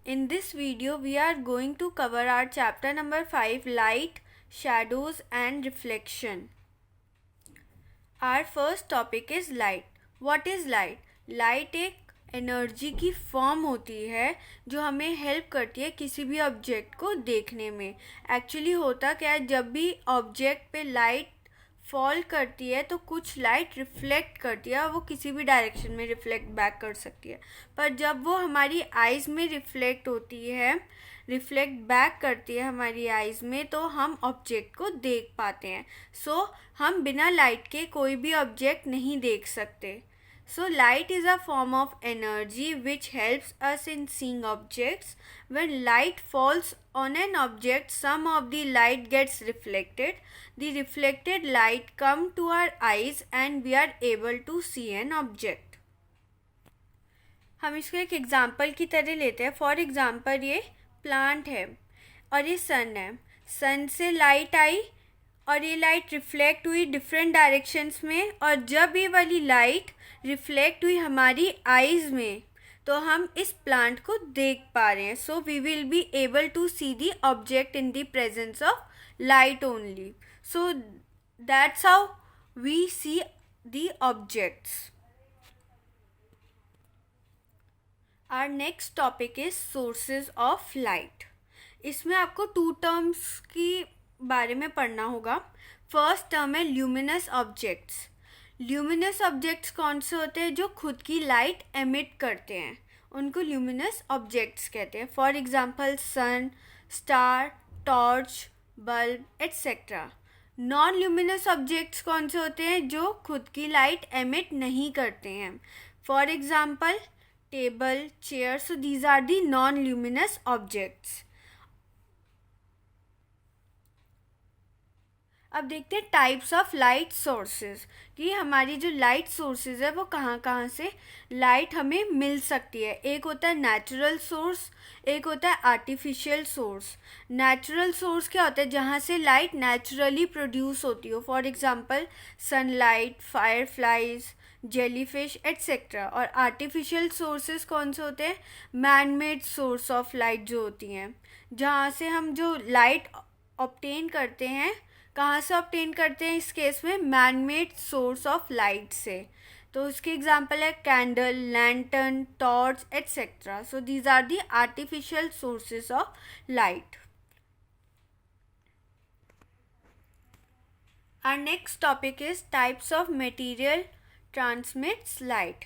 In this video, we are going to cover our chapter number 5, Light, Shadows and Reflection. Our first topic is light. What is light? Light एक energy की form होती है जो हमें help करती है किसी भी ऑब्जेक्ट को देखने में. एक्चुअली होता क्या है, जब भी ऑब्जेक्ट पे लाइट फॉल करती है तो कुछ लाइट रिफ्लेक्ट करती है और वो किसी भी डायरेक्शन में रिफ्लेक्ट बैक कर सकती है. पर जब वो हमारी आइज़ में रिफ्लेक्ट बैक करती है हमारी आइज़ में, तो हम ऑब्जेक्ट को देख पाते हैं. सो हम बिना लाइट के कोई भी ऑब्जेक्ट नहीं देख सकते. So light is a form of energy which helps us in seeing objects. When light falls on an object, some of the light gets reflected. The reflected light come to our eyes and we are able to see an object. हम इसको एक example की तरह लेते हैं. For example ये plant है और ये सन है. सन से लाइट आई और ये लाइट रिफ्लेक्ट हुई डिफरेंट डायरेक्शंस में, और जब ये वाली लाइट रिफ्लेक्ट हुई हमारी आइज़ में तो हम इस प्लांट को देख पा रहे हैं. So we will be able to see the object in the presence of light only. So that's how we see the objects. Our next topic is sources of light. इसमें आपको 2 टर्म्स की बारे में पढ़ना होगा. फर्स्ट टर्म है luminous objects. Luminous objects कौन से होते हैं? जो खुद की लाइट एमिट करते हैं, उनको ल्यूमिनस ऑब्जेक्ट्स कहते हैं. For example sun, star, torch, bulb etcetera. Non luminous objects कौन से होते हैं? जो खुद की लाइट एमिट नहीं करते हैं. For example table, chair. So these are the non luminous objects. अब देखते हैं टाइप्स ऑफ लाइट सोर्सेज, कि हमारी जो लाइट सोर्सेज है वो कहाँ कहाँ से लाइट हमें मिल सकती है. एक होता है नेचुरल सोर्स, एक होता है आर्टिफिशियल सोर्स. नेचुरल सोर्स क्या होता है? जहाँ से लाइट नेचुरली प्रोड्यूस होती हो. For example sunlight, fireflies, jellyfish etcetera. और आर्टिफिशियल सोर्सेज कौन से होते हैं? Man made source of light जो होती हैं, जहाँ से हम जो लाइट ऑब्टेन करते हैं. कहाँ से ऑब्टेन करते हैं? इस केस में man made source of light से. तो उसके एग्जांपल है candle, lantern, torch etcetera. So these are the artificial sources of light. Our next topic is types of material transmits light.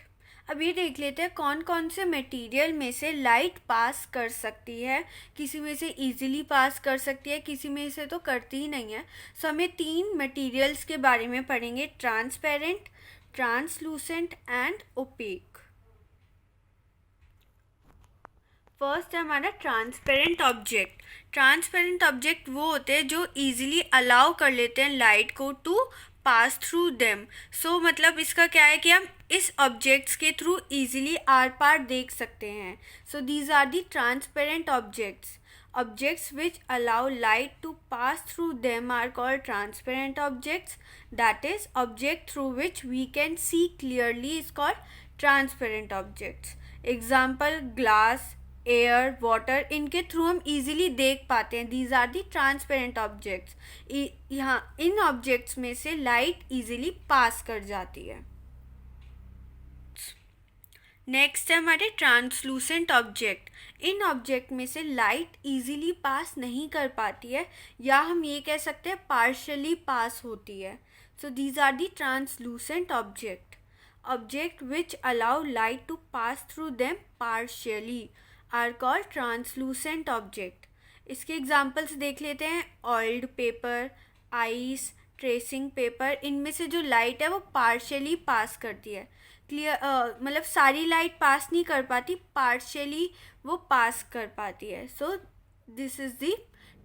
अब ये देख लेते हैं कौन कौन से मटेरियल में से लाइट पास कर सकती है. किसी में से इजीली पास कर सकती है, किसी में से तो करती ही नहीं है. सो हमें 3 मटेरियल्स के बारे में पढ़ेंगे: transparent, translucent and opaque. First है हमारा ट्रांसपेरेंट ऑब्जेक्ट. ट्रांसपेरेंट ऑब्जेक्ट वो होते हैं जो इजीली अलाउ कर लेते हैं लाइट को टू पास थ्रू देम. सो मतलब इसका क्या है कि हम इस ऑब्जेक्ट्स के थ्रू इजीली आर पार देख सकते हैं. So these are the transparent objects. Objects which allow light to pass through them are called transparent objects. That is, object through which we can see clearly is called transparent objects. Example glass, air, water. इनके through हम easily देख पाते हैं. These are the transparent objects. यहाँ इन objects में से light easily pass कर जाती है. नेक्स्ट है हमारे ट्रांसलूसेंट ऑब्जेक्ट. इन ऑब्जेक्ट में से लाइट इजीली पास नहीं कर पाती है, या हम ये कह सकते हैं पार्शियली पास होती है. So these are the translucent object. Object which allow light to pass through them partially are called translucent object. इसके एग्जाम्पल्स देख लेते हैं. Oiled paper, ice, tracing paper. इनमें से जो लाइट है वो पार्शियली पास करती है. क्लियर, मतलब सारी लाइट पास नहीं कर पाती, पार्शियली वो पास कर पाती है. So this is the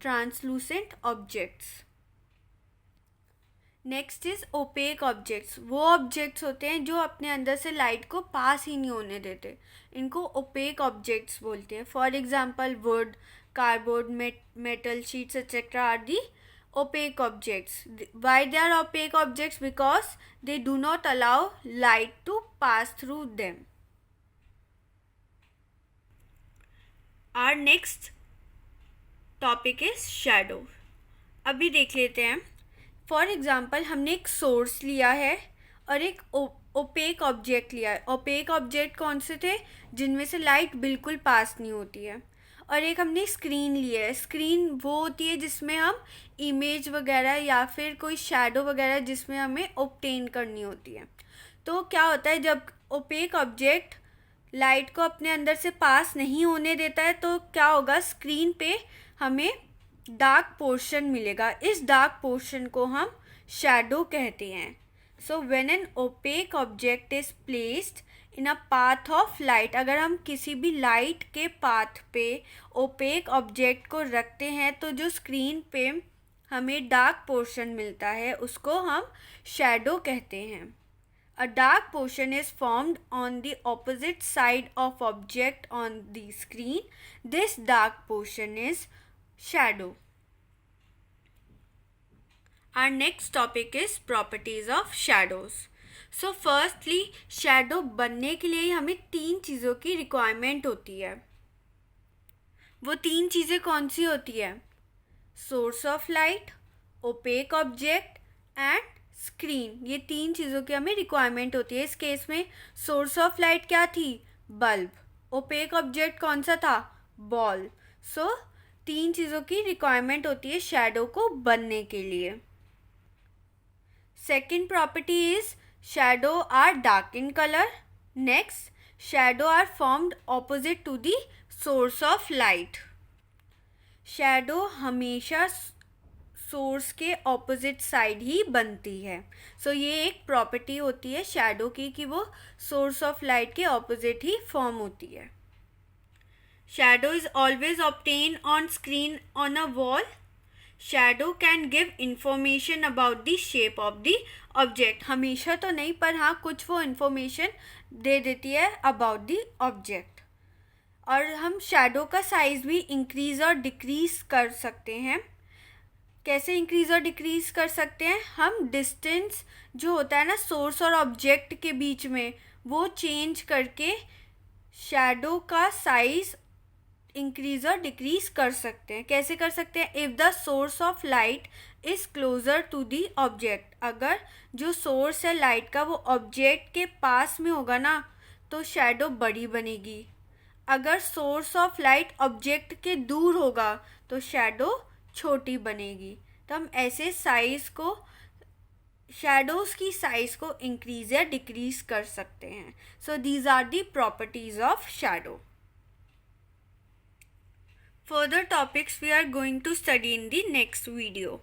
translucent objects. Next is opaque objects. वो ऑब्जेक्ट्स होते हैं जो अपने अंदर से लाइट को पास ही नहीं होने देते. इनको ओपेक ऑब्जेक्ट्स बोलते हैं. For example wood, cardboard, metal sheets etcetera are the opaque objects. Why they are opaque objects? Because they do not allow light to pass through them. Our next topic is shadow. अभी देख लेते हैं। For example हमने एक source लिया है और एक ओपेक ऑब्जेक्ट लिया है। ओपेक ऑब्जेक्ट कौन से थे? जिनमें से लाइट बिल्कुल पास नहीं होती है। और एक हमने स्क्रीन लिया है। स्क्रीन वो होती है जिसमें हम इमेज वगैरह या फिर कोई शैडो वगैरह जिसमें हमें ऑब्टेन करनी होती है। तो क्या होता है, जब ओपेक ऑब्जेक्ट लाइट को अपने अंदर से पास नहीं होने देता है तो क्या होगा, स्क्रीन पे हमें डार्क पोर्शन मिलेगा। इस डार्क पोर्शन को हम शैडो कहते हैं। So when an opaque object is placed in a path of light, अगर हम किसी भी लाइट के पाथ पे ओपेक ऑब्जेक्ट को रखते हैं तो जो स्क्रीन पे हमें डार्क पोर्शन मिलता है उसको हम शैडो कहते हैं। A dark portion is formed on the opposite side of object on the screen. This dark portion is shadow. Our next topic is properties of shadows. So firstly, shadow बनने के लिए हमें 3 चीज़ों की requirement होती है। वो 3 चीज़ें कौन सी होती है? Source of light, opaque object and screen. ये 3 चीज़ों की हमें रिक्वायरमेंट होती है। इस केस में सोर्स ऑफ लाइट क्या थी? बल्ब। ओपेक ऑब्जेक्ट कौन सा था? बॉल। सो 3 चीज़ों की रिक्वायरमेंट होती है शैडो को बनने के लिए। Second property is shadow are dark in colour. Next, shadow are formed opposite to the source of light. Shadow हमेशा सोर्स के ऑपोजिट साइड ही बनती है। सो ये एक प्रॉपर्टी होती है शैडो की कि वो सोर्स ऑफ लाइट के ऑपोजिट ही फॉर्म होती है। Shadow is always obtain on screen on a wall. Shadow can give information about the shape of the object. हमेशा तो नहीं, पर हाँ कुछ वो इंफॉर्मेशन दे देती है अबाउट द ऑब्जेक्ट। और हम शैडो का साइज भी इंक्रीज और डिक्रीज कर सकते हैं। कैसे इंक्रीज और डिक्रीज कर सकते हैं? हम डिस्टेंस जो होता है ना सोर्स और ऑब्जेक्ट के बीच में, वो चेंज करके शैडो का साइज इंक्रीज और डिक्रीज कर सकते हैं। कैसे कर सकते हैं? If the source of light is closer to the object, अगर जो सोर्स है लाइट का वो ऑब्जेक्ट के पास में होगा ना तो शैडो बड़ी बनेगी। अगर सोर्स ऑफ लाइट ऑब्जेक्ट के दूर होगा तो शैडो छोटी बनेगी। तो हम ऐसे साइज को, शैडोज की साइज को इंक्रीज या डिक्रीज कर सकते हैं। So these are the properties of shadow. Further topics we are going to study in the next video.